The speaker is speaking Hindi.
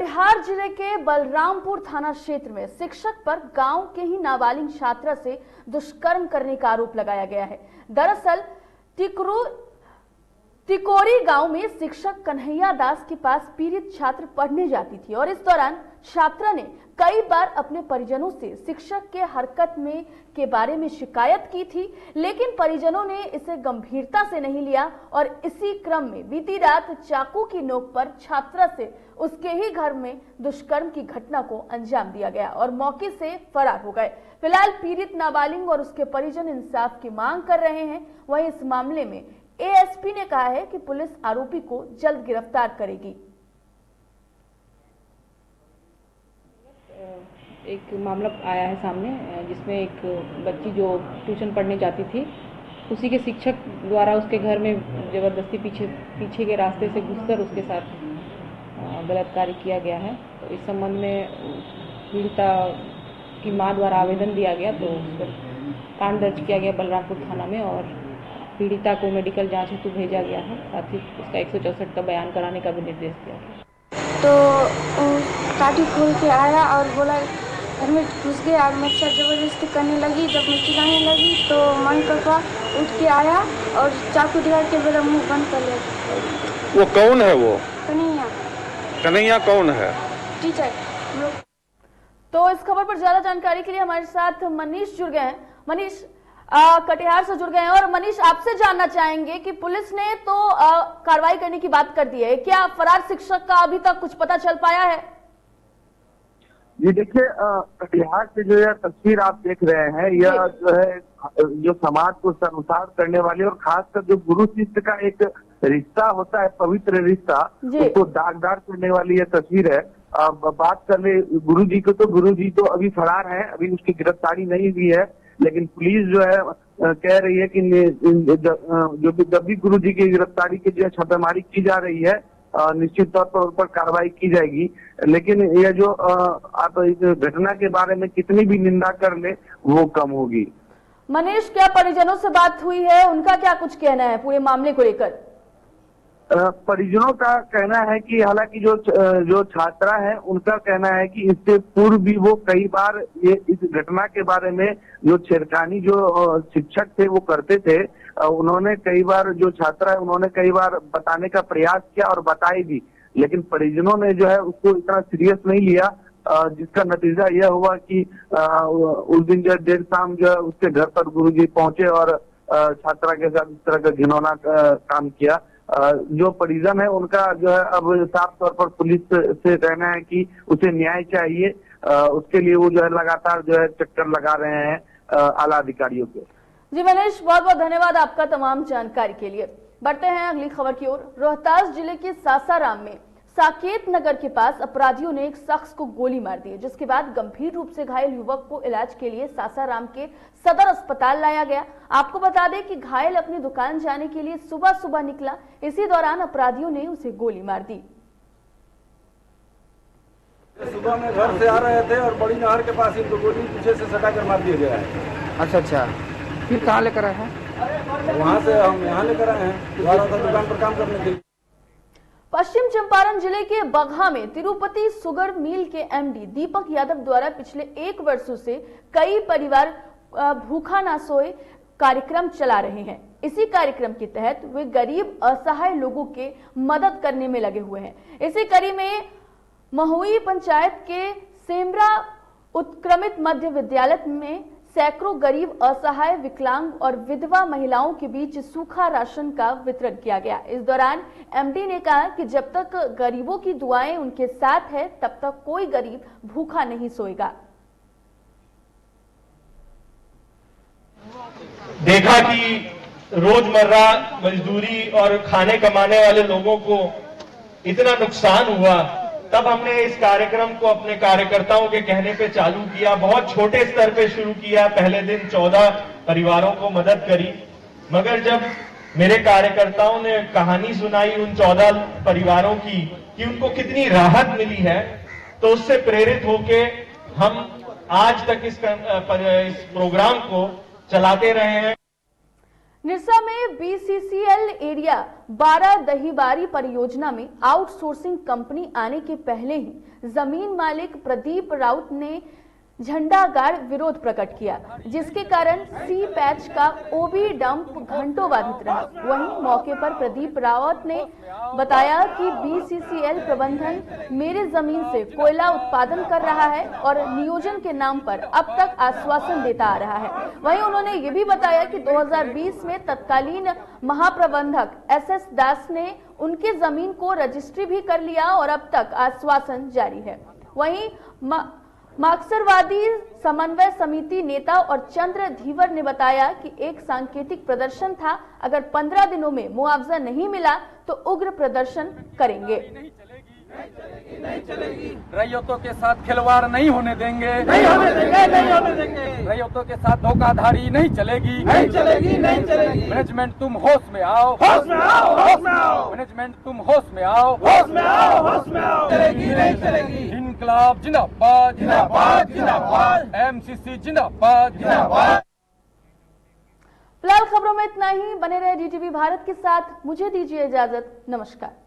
कटिहार जिले के बलरामपुर थाना क्षेत्र में शिक्षक पर गांव के ही नाबालिग छात्रा से दुष्कर्म करने का आरोप लगाया गया है। दरअसल तिकोरी गांव में शिक्षक कन्हैया दास के पास पीड़ित छात्र पढ़ने जाती थी और इस दौरान छात्रा ने कई बार अपने परिजनों से शिक्षक के हरकत में के बारे में शिकायत की थी, लेकिन परिजनों ने इसे गंभीरता से नहीं लिया और इसी क्रम में बीती रात चाकू की नोक पर छात्रा से उसके ही घर में दुष्कर्म की घटना को अंजाम दिया गया और मौके से फरार हो गए। फिलहाल पीड़ित नाबालिग और उसके परिजन इंसाफ की मांग कर रहे हैं। वहीं इस मामले में एएसपी ने कहा है कि पुलिस आरोपी को जल्द गिरफ्तार करेगी। एक मामला आया है सामने जिसमें एक बच्ची जो ट्यूशन पढ़ने जाती थी, उसी के शिक्षक द्वारा उसके घर में ज़बरदस्ती पीछे के रास्ते से घुसकर उसके साथ बलात्कार किया गया है। तो इस संबंध में पीड़िता की मां द्वारा आवेदन दिया गया, तो उस पर कांड दर्ज किया गया बलरामपुर थाना में और पीड़िता को मेडिकल जांच हेतु भेजा गया है। साथ ही उसका 164 का बयान कराने का भी निर्देश दिया गया। तो काठी खोल के आया और बोला घर में घुस गया और मच्छर जबरदस्ती करने लगी। जब मैं चिल्लाने लगी तो मन पापा उठ के आया और चाकू दिखा के मेरा मुंह बंद कर लिया। वो कौन है? वो कन्हैया कौन है? टीचर। तो इस खबर पर ज्यादा जानकारी के लिए हमारे साथ मनीष जुड़ गए हैं। मनीष कटिहार से जुड़ गए हैं और मनीष आपसे जानना चाहेंगे कि पुलिस ने तो कार्रवाई करने की बात कर दी है, क्या फरार शिक्षक का अभी तक कुछ पता चल पाया है? जी देखिए, कटिहार से जो यह तस्वीर आप देख रहे हैं, यह जो है जो समाज को संसार करने वाली और खासकर जो गुरु शिष्य का एक रिश्ता होता है, पवित्र रिश्ता, उसको दागदार करने वाली यह तस्वीर है। बात कर ले गुरु जी को, तो गुरु जी तो अभी फरार है, अभी उसकी गिरफ्तारी नहीं हुई है, लेकिन पुलिस जो है कह रही है कि जब भी गुरु जी की गिरफ्तारी की जो छापेमारी की जा रही है, निश्चित तौर पर उन पर कार्रवाई की जाएगी। लेकिन यह जो आप इस घटना के बारे में कितनी भी निंदा कर ले वो कम होगी। मनीष, क्या परिजनों से बात हुई है? उनका क्या कुछ कहना है पूरे मामले को लेकर? परिजनों का कहना है कि हालांकि जो छात्रा है उनका कहना है कि इससे पूर्व भी वो कई बार ये इस घटना के बारे में जो छेड़खानी जो शिक्षक थे वो करते थे, उन्होंने कई बार जो छात्रा है उन्होंने कई बार बताने का प्रयास किया और बताई भी, लेकिन परिजनों ने जो है उसको इतना सीरियस नहीं लिया, जिसका नतीजा यह हुआ कि उस दिन जो देर शाम जो है उसके घर पर गुरुजी पहुंचे और छात्रा के साथ इस तरह का घिनौना काम किया। जो परिजन है उनका जो है अब साफ तौर पर पुलिस से कहना है कि उसे न्याय चाहिए, उसके लिए वो जो है लगातार जो है चक्कर लगा रहे हैं आला अधिकारियों के। जी मनीष, बहुत बहुत धन्यवाद आपका तमाम जानकारी के लिए। बढ़ते हैं अगली खबर की ओर। रोहतास जिले के सासाराम में साकेत नगर के पास अपराधियों ने एक शख्स को गोली मार दी, जिसके बाद गंभीर रूप से घायल युवक को इलाज के लिए सासाराम के सदर अस्पताल लाया गया। आपको बता दें कि घायल अपनी दुकान जाने के लिए सुबह सुबह निकला, इसी दौरान अपराधियों ने उसे गोली मार दी। सुबह में घर से आ रहे थे और बड़ी नहर के पास इनको गोली पीछे से सटा कर मार दिया गया है। अच्छा, फिर कहाँ लेकर आए हैं? वहाँ से हम यहाँ लेकर आए हैं, दुकान पर काम करने के लिए। पश्चिम चंपारण जिले के बगहा में तिरुपति शुगर मिल के एमडी दीपक यादव द्वारा पिछले 1 वर्षों से कई परिवार भूखा ना सोए कार्यक्रम चला रहे हैं। इसी कार्यक्रम के तहत वे गरीब असहाय लोगों के मदद करने में लगे हुए हैं। इसी कड़ी में महुई पंचायत के सेमरा उत्क्रमित मध्य विद्यालय में सैकड़ों गरीब असहाय विकलांग और विधवा महिलाओं के बीच सूखा राशन का वितरण किया गया। इस दौरान एमडी ने कहा कि जब तक गरीबों की दुआएं उनके साथ है तब तक कोई गरीब भूखा नहीं सोएगा। देखा कि रोजमर्रा मजदूरी और खाने कमाने वाले लोगों को इतना नुकसान हुआ, तब हमने इस कार्यक्रम को अपने कार्यकर्ताओं के कहने पे चालू किया। बहुत छोटे स्तर पे शुरू किया, पहले दिन 14 परिवारों को मदद करी, मगर जब मेरे कार्यकर्ताओं ने कहानी सुनाई उन 14 परिवारों की कि उनको कितनी राहत मिली है, तो उससे प्रेरित होके हम आज तक इस प्रोग्राम को चलाते रहे हैं। निरसा में बीसीसीएल एरिया 12 दहीबारी परियोजना में आउटसोर्सिंग कंपनी आने के पहले ही जमीन मालिक प्रदीप राउत ने झंडा गाड़ विरोध प्रकट किया, जिसके कारण सी पैच का ओबी डंप घंटों बाधित रहा। वहीं मौके पर प्रदीप रावत ने बताया कि बीसीसीएल प्रबंधन मेरे जमीन से कोयला उत्पादन कर रहा है और नियोजन के नाम पर अब तक आश्वासन देता आ रहा है। वहीं उन्होंने ये भी बताया कि 2020 में तत्कालीन महाप्रबंधक एसएस दास ने उनके जमीन को रजिस्ट्री भी कर लिया और अब तक आश्वासन जारी है। वहीं मार्क्सवादी समन्वय समिति नेता और चंद्र धीवर ने बताया कि एक सांकेतिक प्रदर्शन था, अगर 15 दिनों में मुआवजा नहीं मिला तो उग्र प्रदर्शन करेंगे। नहीं चलेगी। रैयतों के साथ खिलवाड़ नहीं होने देंगे, नहीं होने देंगे, नहीं होने देंगे। रैयतों के साथ धोखाधड़ी नहीं चलेगी, नहीं चलेगी, नहीं चलेगी। मैनेजमेंट तुम होश में आओ, होश में आओ, होश में आओ। मैनेजमेंट तुम होश में आओ, होश में आओ, होश में आओ। चलेगी, नहीं चलेगी। इनकलाब जिंदाबाद, जिंदाबाद, जिंदाबाद। एमसीसी जिंदाबाद, जिंदाबाद। फिलहाल खबरों में इतना ही। बने रहे डीटीवी भारत के साथ। मुझे दीजिए इजाजत। नमस्कार।